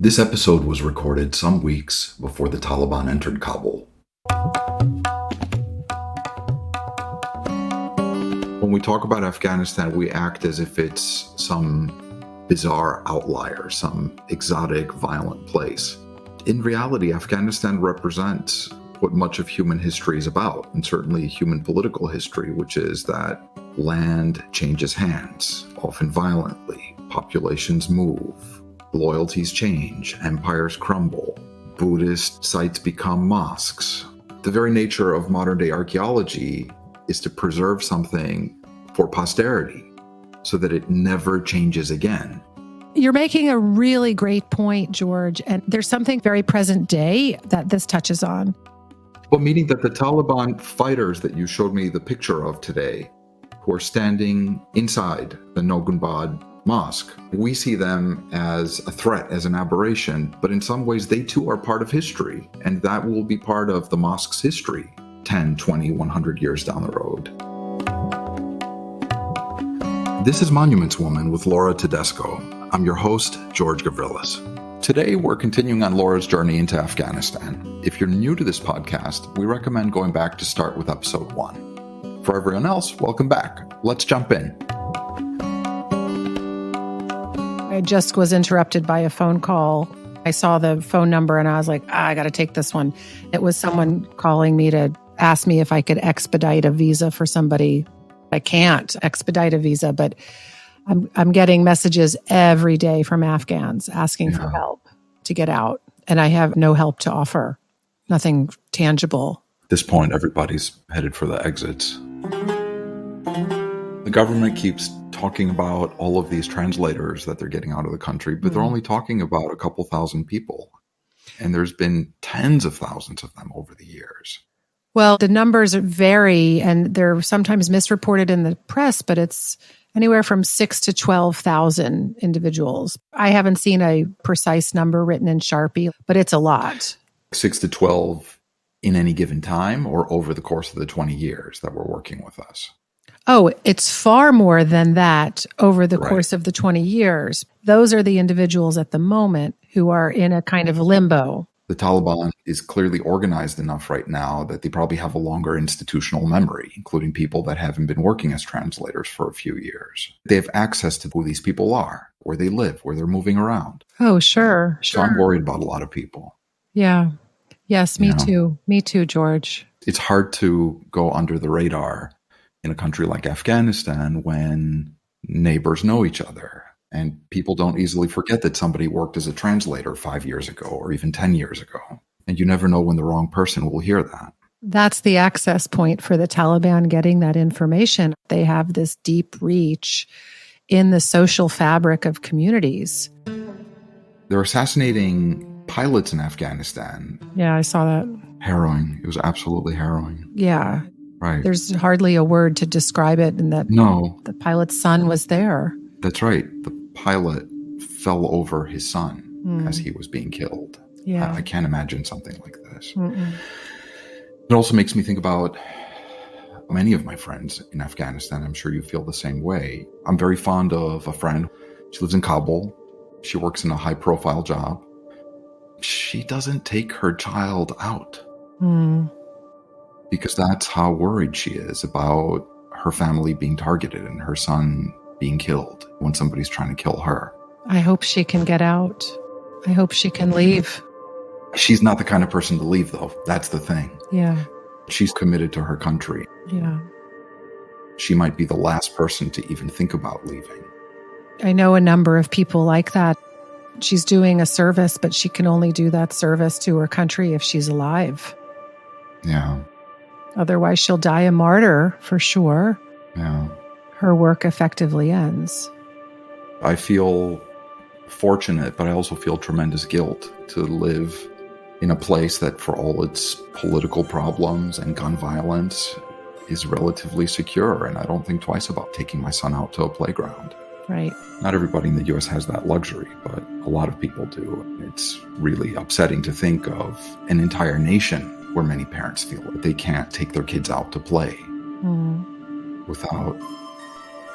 This episode was recorded some weeks before the Taliban entered Kabul. When we talk about Afghanistan, we act as if it's some bizarre outlier, some exotic, violent place. In reality, Afghanistan represents what much of human history is about, and certainly human political history, which is that land changes hands, often violently. Populations move. Loyalties change, empires crumble, Buddhist sites become mosques. The very nature of modern-day archaeology is to preserve something for posterity so that it never changes again. You're making a really great point, George, and there's something very present day that this touches on. Well, meaning that the Taliban fighters that you showed me the picture of today, who are standing inside the Nogunbad Mosque, we see them as a threat, as an aberration, but in some ways they too are part of history, and that will be part of the mosque's history 10, 20, 100 years down the road. This is Monuments Woman with Laura Tedesco. I'm your host, George Gavrilis. Today, we're continuing on Laura's journey into Afghanistan. If you're new to this podcast, we recommend going back to start with episode 1. For everyone else, welcome back. Let's jump in. I just was interrupted by a phone call. I saw the phone number and I was like, I got to take this one. It was someone calling me to ask me if I could expedite a visa for somebody. I can't expedite a visa, but I'm getting messages every day from Afghans asking for help to get out. And I have no help to offer, nothing tangible. At this point, everybody's headed for the exits. The government keeps talking about all of these translators that they're getting out of the country, but they're only talking about a couple thousand people. And there's been tens of thousands of them over the years. Well, the numbers vary and they're sometimes misreported in the press, but it's anywhere from 6,000 to 12,000 individuals. I haven't seen a precise number written in Sharpie, but it's a lot. 6 to 12 in any given time or over the course of the 20 years that we're working with us? Oh, it's far more than that over the course of the 20 years. Those are the individuals at the moment who are in a kind of limbo. The Taliban is clearly organized enough right now that they probably have a longer institutional memory, including people that haven't been working as translators for a few years. They have access to who these people are, where they live, where they're moving around. Oh, sure. So I'm worried about a lot of people. Yeah. Yes, me too. Me too, George. It's hard to go under the radar in a country like Afghanistan when neighbors know each other. And people don't easily forget that somebody worked as a translator 5 years ago or even 10 years ago. And you never know when the wrong person will hear that. That's the access point for the Taliban getting that information. They have this deep reach in the social fabric of communities. They're assassinating pilots in Afghanistan. Yeah, I saw that. Harrowing. It was absolutely harrowing. Yeah. Right. There's hardly a word to describe it, and that the pilot's son was there. That's right. The pilot fell over his son as he was being killed. Yeah. I can't imagine something like this. It also makes me think about many of my friends in Afghanistan. I'm sure you feel the same way. I'm very fond of a friend. She lives in Kabul. She works in a high-profile job. She doesn't take her child out. Because that's how worried she is about her family being targeted and her son being killed when somebody's trying to kill her. I hope she can get out. I hope she can leave. She's not the kind of person to leave, though. That's the thing. Yeah. She's committed to her country. Yeah. She might be the last person to even think about leaving. I know a number of people like that. She's doing a service, but she can only do that service to her country if she's alive. Yeah. Otherwise, she'll die a martyr for sure. Yeah. Her work effectively ends. I feel fortunate, but I also feel tremendous guilt to live in a place that, for all its political problems and gun violence, is relatively secure. And I don't think twice about taking my son out to a playground. Right. Not everybody in the U.S. has that luxury, but a lot of people do. It's really upsetting to think of an entire nation where many parents feel that they can't take their kids out to play without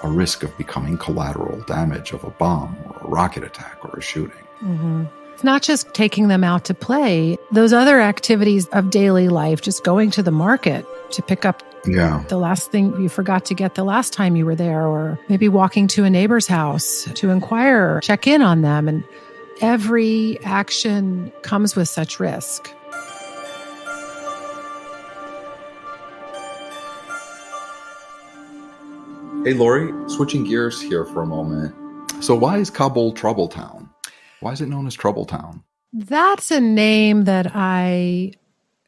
a risk of becoming collateral damage of a bomb or a rocket attack or a shooting. It's not just taking them out to play. Those other activities of daily life, just going to the market to pick up the last thing you forgot to get the last time you were there, or maybe walking to a neighbor's house to inquire, check in on them. And every action comes with such risk. Hey, Lori, switching gears here for a moment. So why is Kabul Trouble Town? Why is it known as Trouble Town? That's a name that I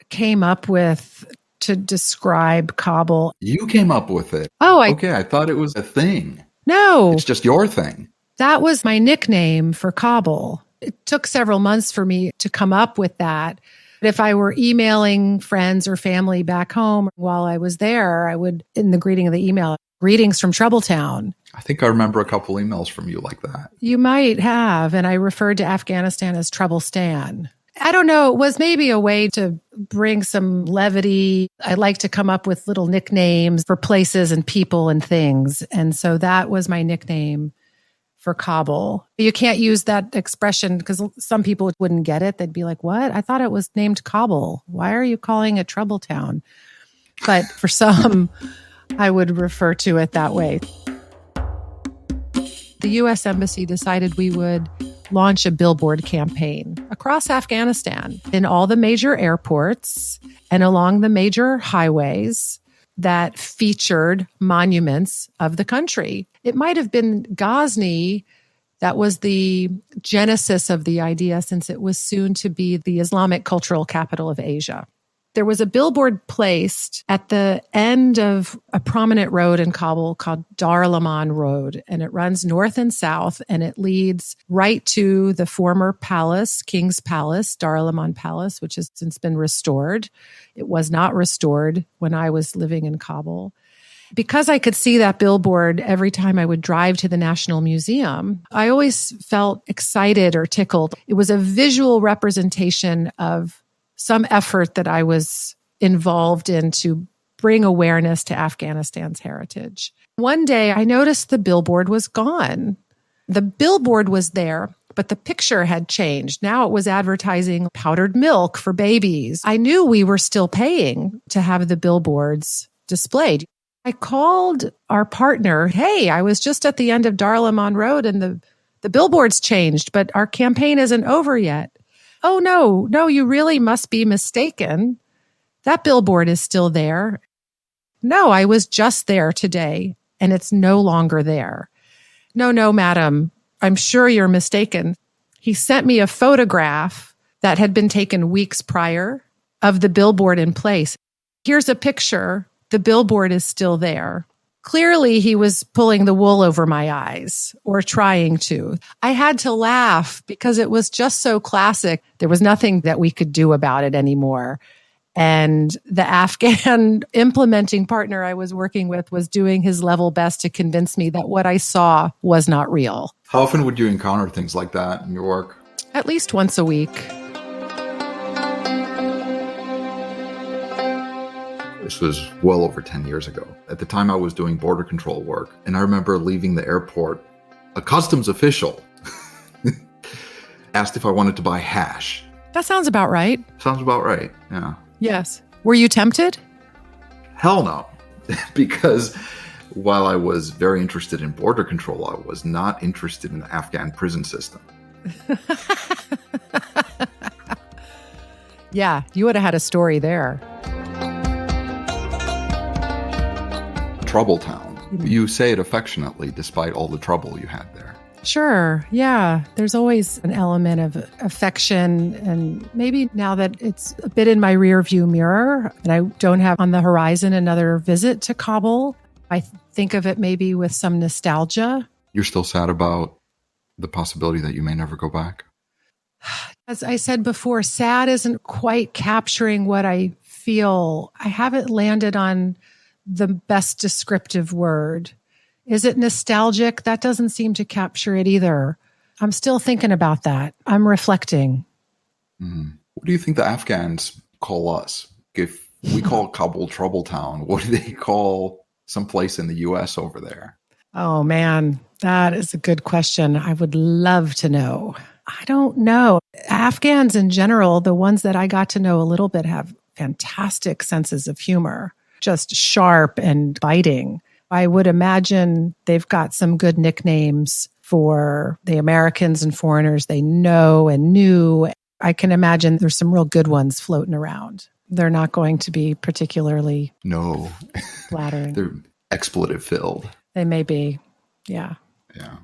came up with to describe Kabul. You came up with it. Okay, I thought it was a thing. No. It's just your thing. That was my nickname for Kabul. It took several months for me to come up with that. But if I were emailing friends or family back home while I was there, I would, in the greeting of the email, greetings from Trouble Town. I think I remember a couple emails from you like that. You might have. And I referred to Afghanistan as Trouble Stan. I don't know. It was maybe a way to bring some levity. I like to come up with little nicknames for places and people and things. And so that was my nickname for Kabul. You can't use that expression because some people wouldn't get it. They'd be like, what? I thought it was named Kabul. Why are you calling it Trouble Town? But for some, I would refer to it that way. The U.S. Embassy decided we would launch a billboard campaign across Afghanistan in all the major airports and along the major highways that featured monuments of the country. It might have been Ghazni that was the genesis of the idea, since it was soon to be the Islamic cultural capital of Asia. There was a billboard placed at the end of a prominent road in Kabul called Dar Laman Road, and it runs north and south, and it leads right to the former palace, King's Palace, Dar Laman Palace, which has since been restored. It was not restored when I was living in Kabul. Because I could see that billboard every time I would drive to the National Museum, I always felt excited or tickled. It was a visual representation of some effort that I was involved in to bring awareness to Afghanistan's heritage. One day I noticed the billboard was gone. The billboard was there, but the picture had changed. Now it was advertising powdered milk for babies. I knew we were still paying to have the billboards displayed. I called our partner. Hey, I was just at the end of Dar Laman Road and the billboard's changed, but our campaign isn't over yet. Oh, no, you really must be mistaken. That billboard is still there. No, I was just there today and it's no longer there. No, madam, I'm sure you're mistaken. He sent me a photograph that had been taken weeks prior of the billboard in place. Here's a picture. The billboard is still there. Clearly, he was pulling the wool over my eyes, or trying to. I had to laugh because it was just so classic. There was nothing that we could do about it anymore. And the Afghan implementing partner I was working with was doing his level best to convince me that what I saw was not real. How often would you encounter things like that in your work? At least once a week. This was well over 10 years ago. At the time, I was doing border control work, and I remember leaving the airport. A customs official asked if I wanted to buy hash. That sounds about right. Sounds about right, yeah. Yes. Were you tempted? Hell no. Because while I was very interested in border control, I was not interested in the Afghan prison system. Yeah, you would have had a story there. Trouble Town. You say it affectionately despite all the trouble you had there. Sure. Yeah. There's always an element of affection. And maybe now that it's a bit in my rear view mirror and I don't have on the horizon another visit to Kabul, I think of it maybe with some nostalgia. You're still sad about the possibility that you may never go back? As I said before, sad isn't quite capturing what I feel. I haven't landed on the best descriptive word. Is it nostalgic? That doesn't seem to capture it either. I'm still thinking about that. I'm reflecting. What do you think the Afghans call us? If we call Kabul Trouble Town, what do they call someplace in the U.S. over there? Oh, man, that is a good question. I would love to know. I don't know. Afghans in general, the ones that I got to know a little bit, have fantastic senses of humor, just sharp and biting. I would imagine they've got some good nicknames for the Americans and foreigners they know and knew. I can imagine there's some real good ones floating around. They're not going to be particularly flattering. They're expletive filled. They may be. Yeah. Yeah.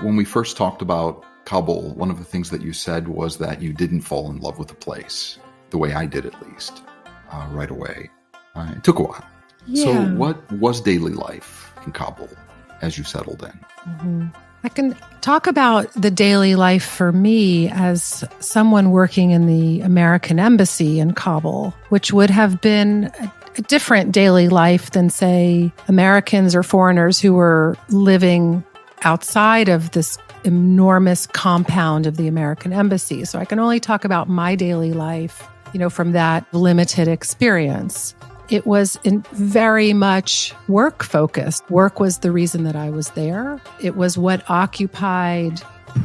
When we first talked about Kabul, one of the things that you said was that you didn't fall in love with the place, the way I did at least, right away. It took a while. Yeah. So what was daily life in Kabul as you settled in? Mm-hmm. I can talk about the daily life for me as someone working in the American Embassy in Kabul, which would have been a different daily life than, say, Americans or foreigners who were living outside of this enormous compound of the American Embassy. So I can only talk about my daily life, from that limited experience. It was very much work focused. Work was the reason that I was there. It was what occupied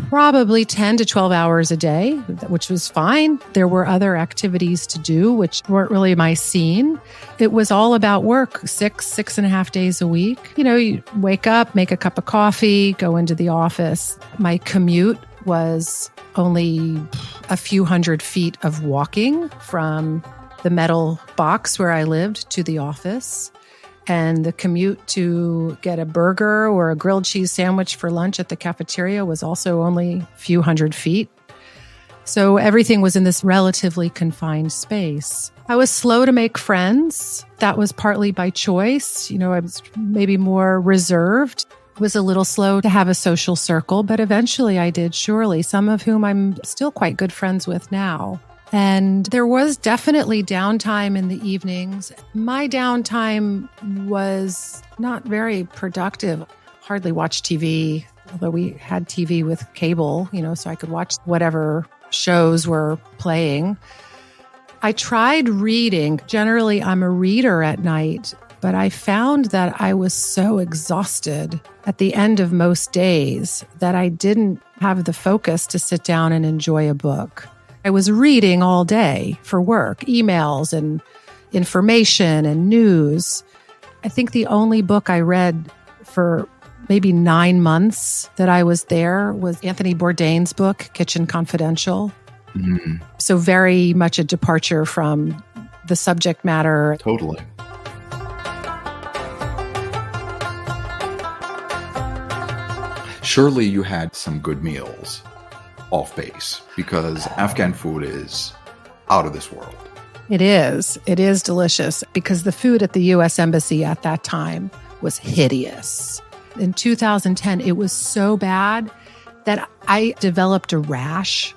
probably 10 to 12 hours a day, which was fine. There were other activities to do, which weren't really my scene. It was all about work, 6.5 days a week. You wake up, make a cup of coffee, go into the office. My commute was only a few hundred feet of walking from the metal box where I lived to the office. And the commute to get a burger or a grilled cheese sandwich for lunch at the cafeteria was also only a few hundred feet. So everything was in this relatively confined space. I was slow to make friends. That was partly by choice. I was maybe more reserved. Was a little slow to have a social circle, but eventually I did, surely, some of whom I'm still quite good friends with now. And there was definitely downtime in the evenings. My downtime was not very productive. Hardly watched TV, although we had TV with cable, so I could watch whatever shows were playing. I tried reading. Generally, I'm a reader at night, but I found that I was so exhausted at the end of most days that I didn't have the focus to sit down and enjoy a book. I was reading all day for work, emails and information and news. I think the only book I read for maybe 9 months that I was there was Anthony Bourdain's book, Kitchen Confidential. Mm-hmm. So very much a departure from the subject matter. Totally. Surely you had some good meals off base, because Afghan food is out of this world. It is. It is delicious, because the food at the U.S. Embassy at that time was hideous. In 2010, it was so bad that I developed a rash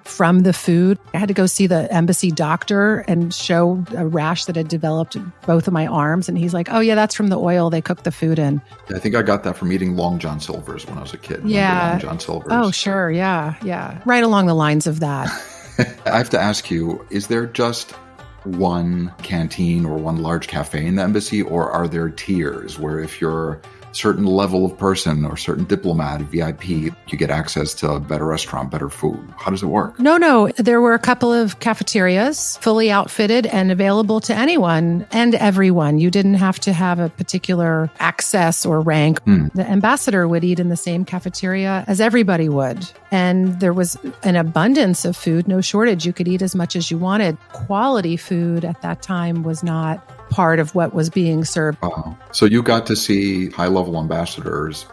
from the food. I had to go see the embassy doctor and show a rash that had developed in both of my arms. And he's like, oh, yeah, that's from the oil they cook the food in. I think I got that from eating Long John Silver's when I was a kid. Yeah. Long John Silver's. Oh, sure. Yeah. Yeah. Right along the lines of that. I have to ask you, is there just one canteen or one large cafe in the embassy, or are there tiers where if you're certain level of person or certain diplomat, VIP, you get access to a better restaurant, better food? How does it work? No. There were a couple of cafeterias fully outfitted and available to anyone and everyone. You didn't have to have a particular access or rank. The ambassador would eat in the same cafeteria as everybody would. And there was an abundance of food, no shortage. You could eat as much as you wanted. Quality food at that time was not part of what was being served. Wow. So you got to see high-level ambassadors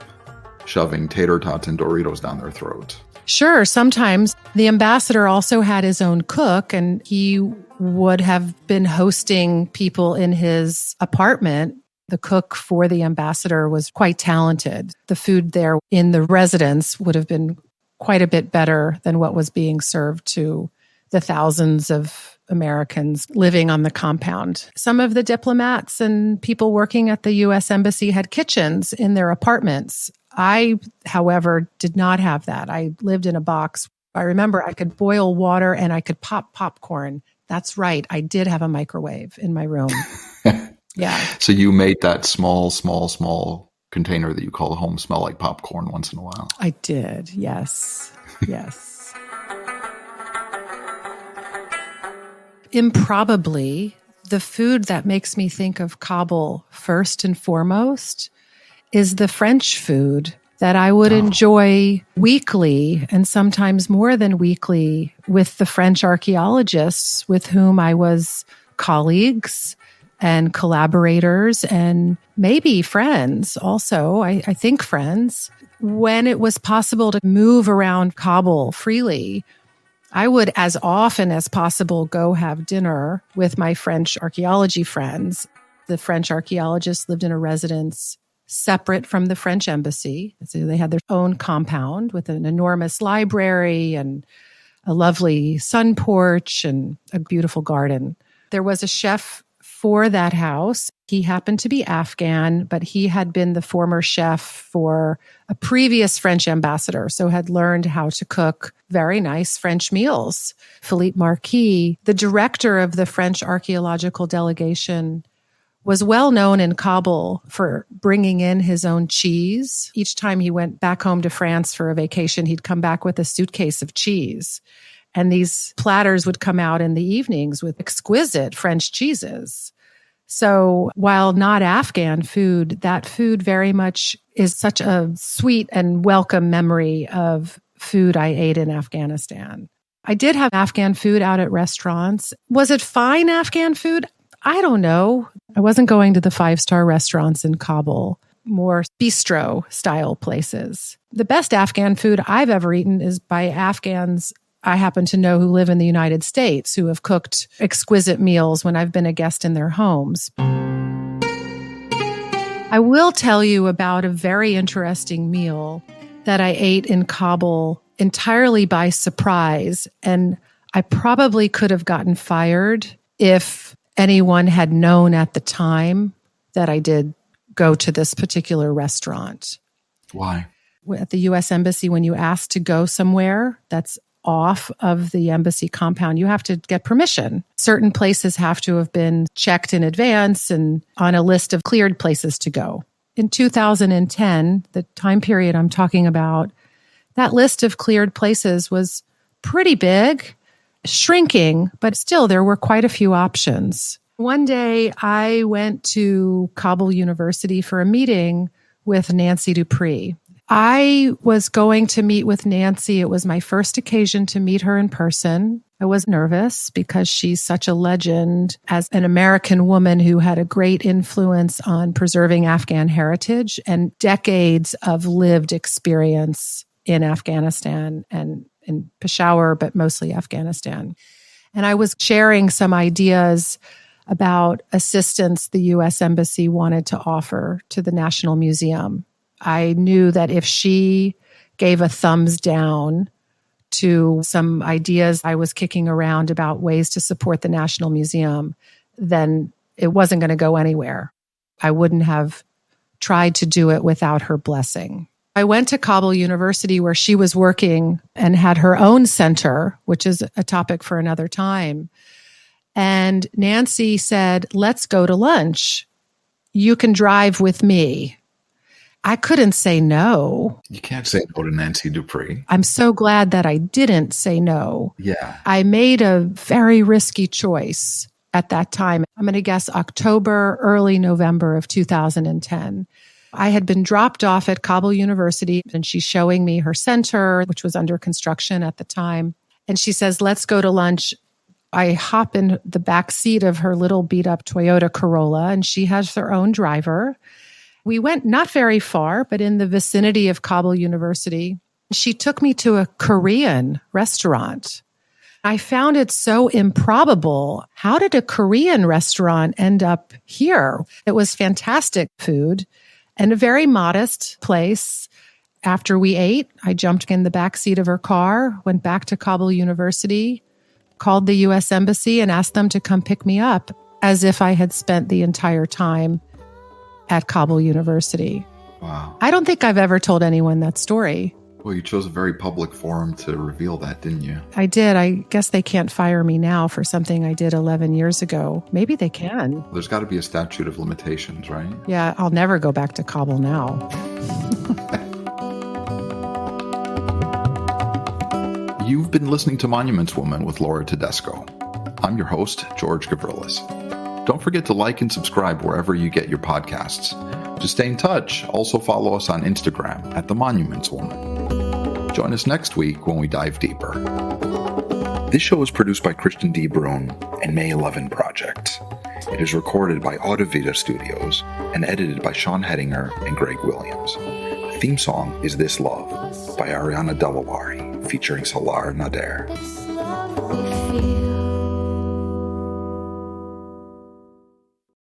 shoving tater tots and Doritos down their throats. Sure. Sometimes the ambassador also had his own cook, and he would have been hosting people in his apartment. The cook for the ambassador was quite talented. The food there in the residence would have been quite a bit better than what was being served to the thousands of Americans living on the compound. Some of the diplomats and people working at the U.S. Embassy had kitchens in their apartments. I, however, did not have that. I lived in a box. I remember I could boil water and I could pop popcorn. That's right. I did have a microwave in my room. Yeah. So you made that small container that you call home smell like popcorn once in a while. I did. Yes. Yes. Improbably, the food that makes me think of Kabul first and foremost is the French food that I would enjoy weekly and sometimes more than weekly with the French archaeologists with whom I was colleagues and collaborators and maybe friends also, I think friends. When it was possible to move around Kabul freely, I would, as often as possible, go have dinner with my French archaeology friends. The French archaeologists lived in a residence separate from the French embassy. So they had their own compound with an enormous library and a lovely sun porch and a beautiful garden. There was a chef for that house. He happened to be Afghan, but he had been the former chef for a previous French ambassador, so had learned how to cook very nice French meals. Philippe Marquis, the director of the French archaeological delegation, was well known in Kabul for bringing in his own cheese. Each time he went back home to France for a vacation, he'd come back with a suitcase of cheese. And these platters would come out in the evenings with exquisite French cheeses. So while not Afghan food, that food very much is such a sweet and welcome memory of food I ate in Afghanistan. I did have Afghan food out at restaurants. Was it fine Afghan food? I don't know. I wasn't going to the 5-star restaurants in Kabul, more bistro style places. The best Afghan food I've ever eaten is by Afghans I happen to know who live in the United States, who have cooked exquisite meals when I've been a guest in their homes. I will tell you about a very interesting meal that I ate in Kabul entirely by surprise, and I probably could have gotten fired if anyone had known at the time that I did go to this particular restaurant. Why? At the U.S. Embassy, when you ask to go somewhere that's off of the embassy compound, you have to get permission. Certain places have to have been checked in advance and on a list of cleared places to go. In 2010, the time period I'm talking about, that list of cleared places was pretty big, shrinking, but still there were quite a few options. One day I went to Kabul University for a meeting with Nancy Dupree. I was going to meet with Nancy. It was my first occasion to meet her in person. I was nervous because she's such a legend as an American woman who had a great influence on preserving Afghan heritage and decades of lived experience in Afghanistan and in Peshawar, but mostly Afghanistan. And I was sharing some ideas about assistance the U.S. Embassy wanted to offer to the National Museum. I knew that if she gave a thumbs down to some ideas I was kicking around about ways to support the National Museum, then it wasn't going to go anywhere. I wouldn't have tried to do it without her blessing. I went to Kabul University where she was working and had her own center, which is a topic for another time. And Nancy said, "Let's go to lunch. You can drive with me." I couldn't say no. You can't say no to Nancy Dupree. I'm so glad that I didn't say no. Yeah. I made a very risky choice at that time. I'm going to guess October, early November of 2010. I had been dropped off at Kabul University and she's showing me her center, which was under construction at the time. And she says, "Let's go to lunch." I hop in the back seat of her little beat up Toyota Corolla and she has her own driver. We went not very far, but in the vicinity of Kabul University. She took me to a Korean restaurant. I found it so improbable. How did a Korean restaurant end up here? It was fantastic food and a very modest place. After we ate, I jumped in the back seat of her car, went back to Kabul University, called the U.S. Embassy and asked them to come pick me up as if I had spent the entire time at Kabul University. Wow. I don't think I've ever told anyone that story. Well, you chose a very public forum to reveal that, didn't you? I did. I guess they can't fire me now for something I did 11 years ago. Maybe they can. There's got to be a statute of limitations, right? Yeah, I'll never go back to Kabul now. You've been listening to Monuments Woman with Laura Tedesco. I'm your host, George Gavrilis. Don't forget to like and subscribe wherever you get your podcasts. To stay in touch, also follow us on Instagram at The Monuments Woman. Join us next week when we dive deeper. This show is produced by Christian D. Brune and May 11 Project. It is recorded by Audivita Studios and edited by Sean Hedinger and Greg Williams. The theme song is This Love by Ariana Delawari, featuring Salar Nader.